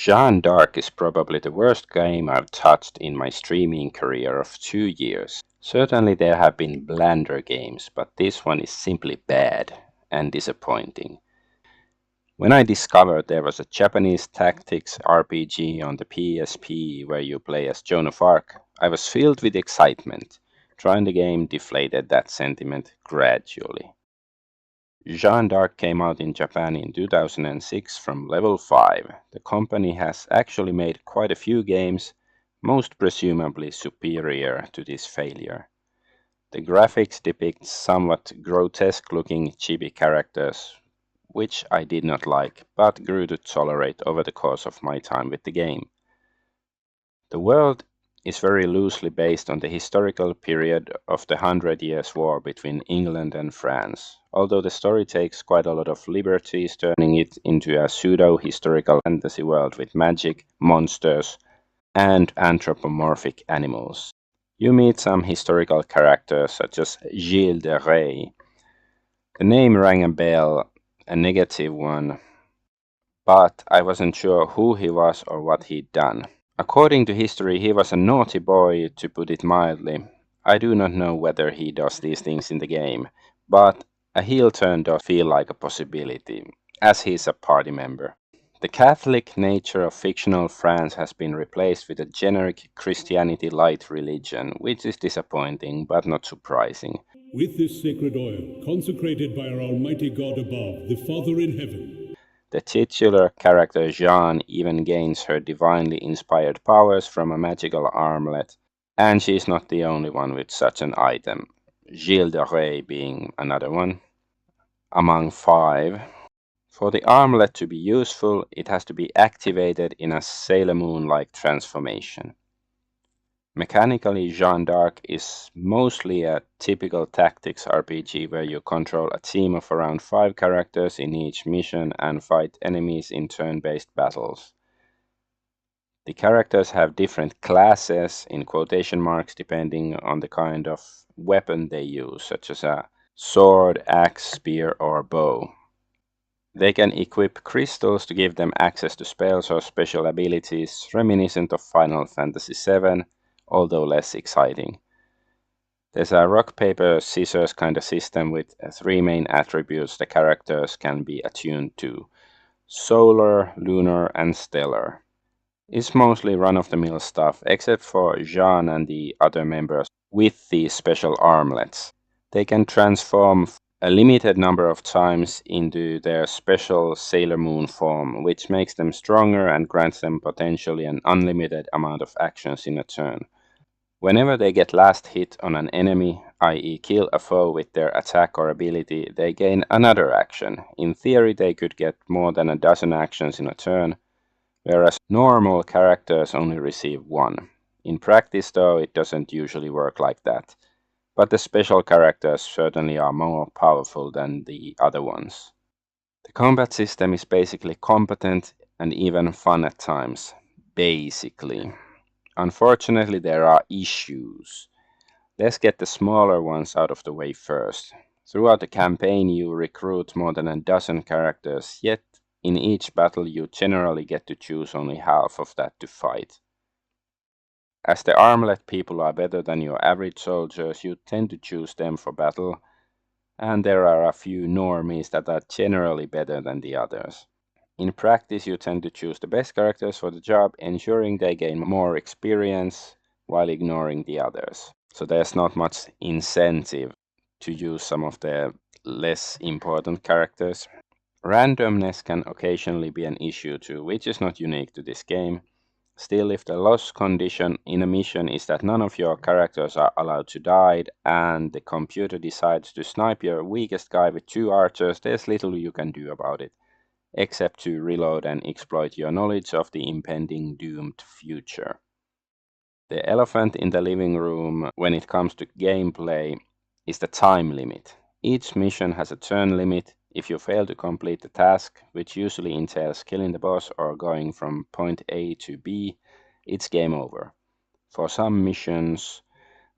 Jeanne d'Arc is probably the worst game I've touched in my streaming career of 2 years. Certainly there have been blander games, but this one is simply bad and disappointing. When I discovered there was a Japanese tactics RPG on the PSP where you play as Joan of Arc, I was filled with excitement. Trying the game deflated that sentiment gradually. Jeanne d'Arc came out in Japan in 2006 from Level 5. The company has actually made quite a few games, most presumably superior to this failure. The graphics depict somewhat grotesque-looking chibi characters, which I did not like, but grew to tolerate over the course of my time with the game. The world is very loosely based on the historical period of the 100 Years' War between England and France, although the story takes quite a lot of liberties, turning it into a pseudo-historical fantasy world with magic, monsters, and anthropomorphic animals. You meet some historical characters such as Jeanne D'arc. The name rang a bell, a negative one, but I wasn't sure who he was or what he'd done. According to history, he was a naughty boy, to put it mildly. I do not know whether he does these things in the game, but a heel turn does feel like a possibility, as he's a party member. The Catholic nature of fictional France has been replaced with a generic Christianity light religion, which is disappointing but not surprising. With this sacred oil, consecrated by our Almighty God above, the Father in heaven. The titular character Jeanne even gains her divinely inspired powers from a magical armlet, and she is not the only one with such an item, Jeanne D'arc being another one, among 5. For the armlet to be useful, it has to be activated in a Sailor Moon-like transformation. Mechanically, Jeanne d'Arc is mostly a typical tactics RPG where you control a team of around 5 characters in each mission and fight enemies in turn-based battles. The characters have different classes, in quotation marks, depending on the kind of weapon they use, such as a sword, axe, spear, or bow. They can equip crystals to give them access to spells or special abilities reminiscent of Final Fantasy VII, although less exciting. There's a rock, paper, scissors kind of system with 3 main attributes the characters can be attuned to: solar, lunar, and stellar. It's mostly run-of-the-mill stuff, except for Jeanne and the other members with these special armlets. They can transform a limited number of times into their special Sailor Moon form, which makes them stronger and grants them potentially an unlimited amount of actions in a turn. Whenever they get last hit on an enemy, i.e. kill a foe with their attack or ability, they gain another action. In theory, they could get more than a dozen actions in a turn, whereas normal characters only receive 1. In practice, though, it doesn't usually work like that. But the special characters certainly are more powerful than the other ones. The combat system is basically competent and even fun at times. Basically. Unfortunately, there are issues. Let's get the smaller ones out of the way first. Throughout the campaign, you recruit more than a dozen characters, yet in each battle you generally get to choose only half of that to fight. As the armlet people are better than your average soldiers, you tend to choose them for battle, and there are a few normies that are generally better than the others. In practice, you tend to choose the best characters for the job, ensuring they gain more experience while ignoring the others. So there's not much incentive to use some of the less important characters. Randomness can occasionally be an issue too, which is not unique to this game. Still, if the loss condition in a mission is that none of your characters are allowed to die, and the computer decides to snipe your weakest guy with 2 archers, there's little you can do about it, except to reload and exploit your knowledge of the impending doomed future. The elephant in the living room when it comes to gameplay is the time limit. Each mission has a turn limit. If you fail to complete the task, which usually entails killing the boss or going from point A to B, it's game over. For some missions,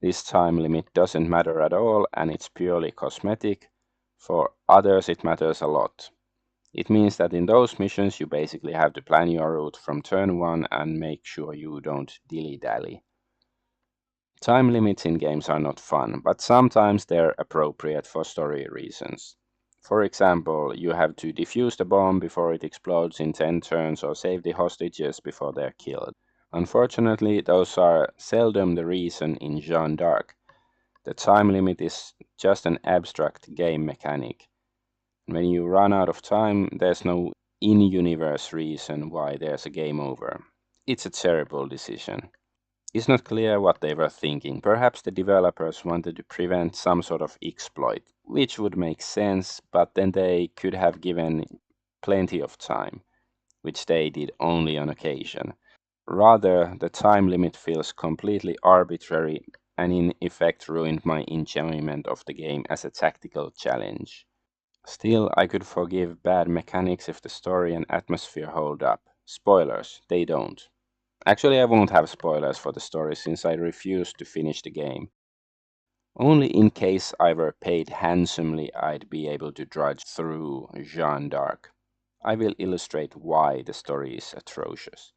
this time limit doesn't matter at all and it's purely cosmetic. For others, it matters a lot. It means that in those missions you basically have to plan your route from turn 1 and make sure you don't dilly-dally. Time limits in games are not fun, but sometimes they're appropriate for story reasons. For example, you have to defuse the bomb before it explodes in 10 turns or save the hostages before they're killed. Unfortunately, those are seldom the reason in Jeanne d'Arc. The time limit is just an abstract game mechanic. When you run out of time, there's no in-universe reason why there's a game over. It's a terrible decision. It's not clear what they were thinking. Perhaps the developers wanted to prevent some sort of exploit, which would make sense, but then they could have given plenty of time, which they did only on occasion. Rather, the time limit feels completely arbitrary and in effect ruined my enjoyment of the game as a tactical challenge. Still, I could forgive bad mechanics if the story and atmosphere hold up. Spoilers, they don't. Actually, I won't have spoilers for the story since I refuse to finish the game. Only in case I were paid handsomely I'd be able to drudge through Jeanne d'Arc. I will illustrate why the story is atrocious.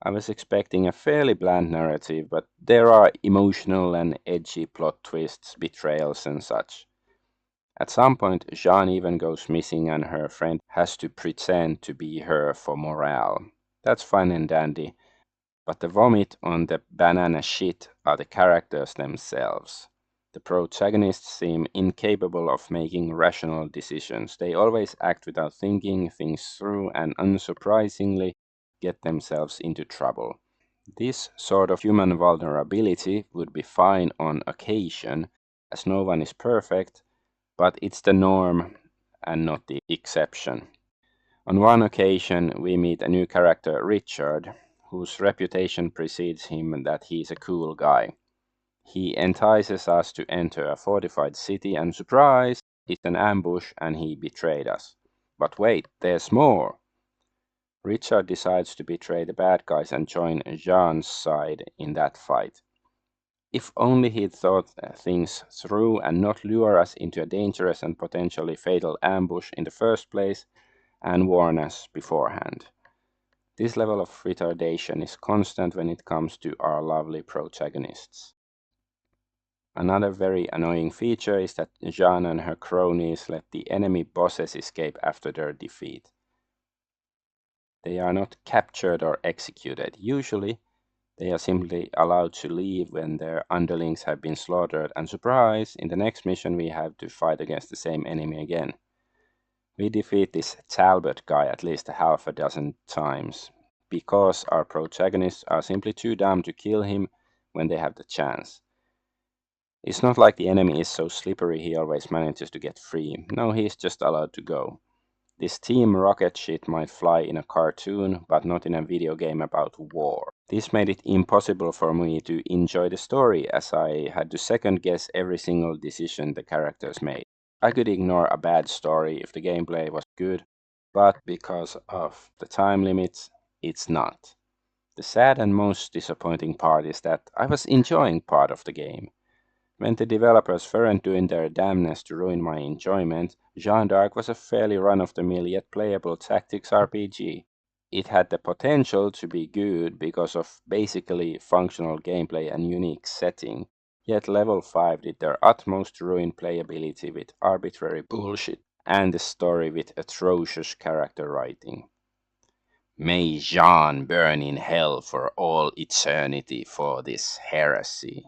I was expecting a fairly bland narrative, but there are emotional and edgy plot twists, betrayals, and such. At some point, Jeanne even goes missing and her friend has to pretend to be her for morale. That's fine and dandy, but the vomit on the banana shit are the characters themselves. The protagonists seem incapable of making rational decisions. They always act without thinking things through and unsurprisingly get themselves into trouble. This sort of human vulnerability would be fine on occasion, as no one is perfect, but it's the norm and not the exception. On one occasion, we meet a new character, Richard, whose reputation precedes him that he's a cool guy. He entices us to enter a fortified city, and surprise, it's an ambush and he betrayed us. But wait, there's more! Richard decides to betray the bad guys and join Jean's side in that fight. If only he'd thought things through and not lure us into a dangerous and potentially fatal ambush in the first place and warn us beforehand. This level of retardation is constant when it comes to our lovely protagonists. Another very annoying feature is that Jeanne and her cronies let the enemy bosses escape after their defeat. They are not captured or executed. Usually, they are simply allowed to leave when their underlings have been slaughtered, and surprise, in the next mission we have to fight against the same enemy again. We defeat this Talbot guy at least a half a dozen times, because our protagonists are simply too dumb to kill him when they have the chance. It's not like the enemy is so slippery he always manages to get free. No, he's just allowed to go. This Team Rocket shit might fly in a cartoon, but not in a video game about war. This made it impossible for me to enjoy the story, as I had to second guess every single decision the characters made. I could ignore a bad story if the gameplay was good, but because of the time limits, it's not. The sad and most disappointing part is that I was enjoying part of the game. When the developers weren't doing their damnness to ruin my enjoyment, Jeanne d'Arc was a fairly run-of-the-mill yet playable tactics RPG. It had the potential to be good because of basically functional gameplay and unique setting, yet Level 5 did their utmost to ruin playability with arbitrary bullshit and the story with atrocious character writing. May Jeanne burn in hell for all eternity for this heresy.